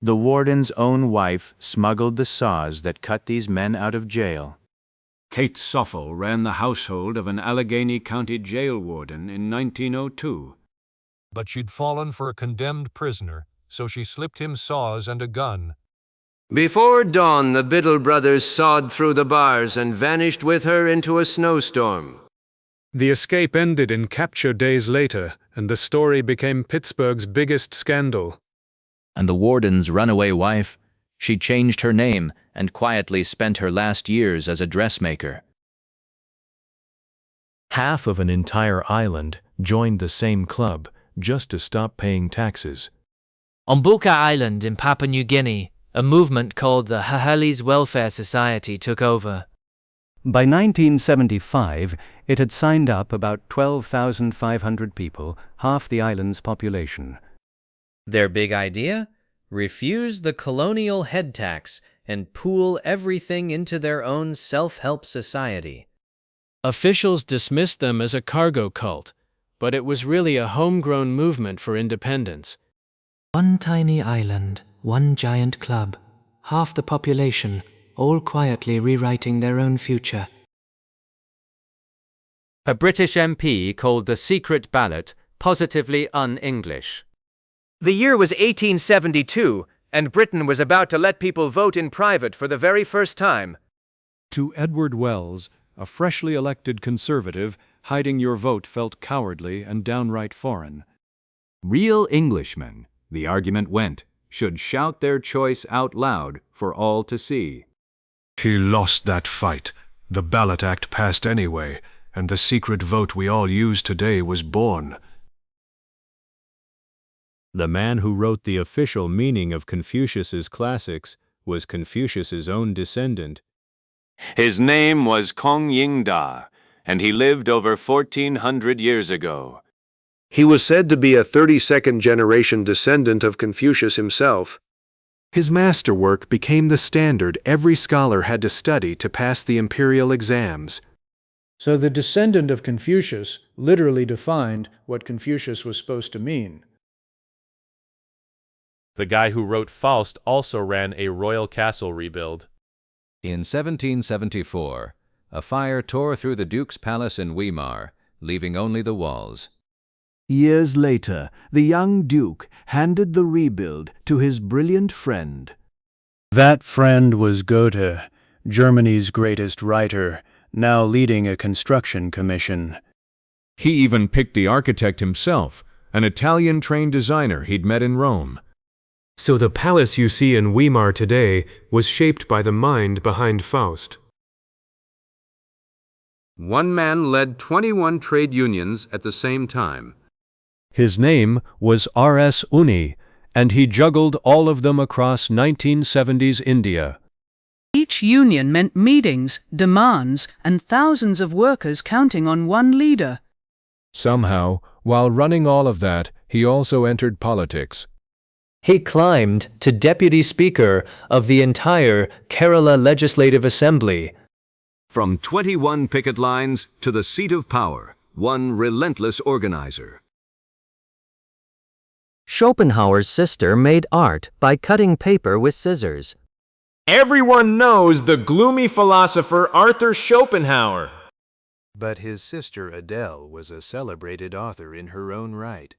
The warden's own wife smuggled the saws that cut these men out of jail. Kate Soffel ran the household of an Allegheny County jail warden in 1902. But she'd fallen for a condemned prisoner, so she slipped him saws and a gun. Before dawn, the Biddle brothers sawed through the bars and vanished with her into a snowstorm. The escape ended in capture days later, and the story became Pittsburgh's biggest scandal. And the warden's runaway wife, she changed her name and quietly spent her last years as a dressmaker. Half of an entire island joined the same club just to stop paying taxes. On Buka Island in Papua New Guinea, a movement called the Hahalis Welfare Society took over. By 1975, it had signed up about 12,500 people, half the island's population. Their big idea? Refuse the colonial head tax and pool everything into their own self-help society. Officials dismissed them as a cargo cult, but it was really a homegrown movement for independence. One tiny island, one giant club, half the population, all quietly rewriting their own future. A British MP called the secret ballot positively un-English. The year was 1872, and Britain was about to let people vote in private for the very first time. To Edward Wells, a freshly elected conservative, hiding your vote felt cowardly and downright foreign. Real Englishmen, the argument went, should shout their choice out loud for all to see. He lost that fight. The Ballot Act passed anyway, and the secret vote we all use today was born. The man who wrote the official meaning of Confucius's classics was Confucius's own descendant. His name was Kong Ying Da, and he lived over 1,400 years ago. He was said to be a 32nd generation descendant of Confucius himself. His masterwork became the standard every scholar had to study to pass the imperial exams. So the descendant of Confucius literally defined what Confucius was supposed to mean. The guy who wrote Faust also ran a royal castle rebuild. In 1774, a fire tore through the Duke's palace in Weimar, leaving only the walls. Years later, the young Duke handed the rebuild to his brilliant friend. That friend was Goethe, Germany's greatest writer, now leading a construction commission. He even picked the architect himself, an Italian-trained designer he'd met in Rome. So the palace you see in Weimar today was shaped by the mind behind Faust. One man led 21 trade unions at the same time. His name was R.S. Uni, and he juggled all of them across 1970s India. Each union meant meetings, demands, and thousands of workers counting on one leader. Somehow, while running all of that, he also entered politics. He climbed to Deputy Speaker of the entire Kerala Legislative Assembly. From 21 picket lines to the seat of power, one relentless organizer. Schopenhauer's sister made art by cutting paper with scissors. Everyone knows the gloomy philosopher Arthur Schopenhauer. But his sister Adele was a celebrated author in her own right.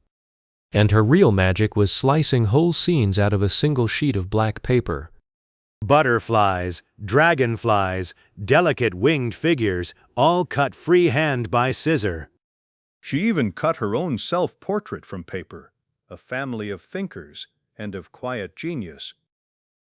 And her real magic was slicing whole scenes out of a single sheet of black paper. Butterflies, dragonflies, delicate winged figures, all cut freehand by scissor. She even cut her own self-portrait from paper, a family of thinkers and of quiet genius.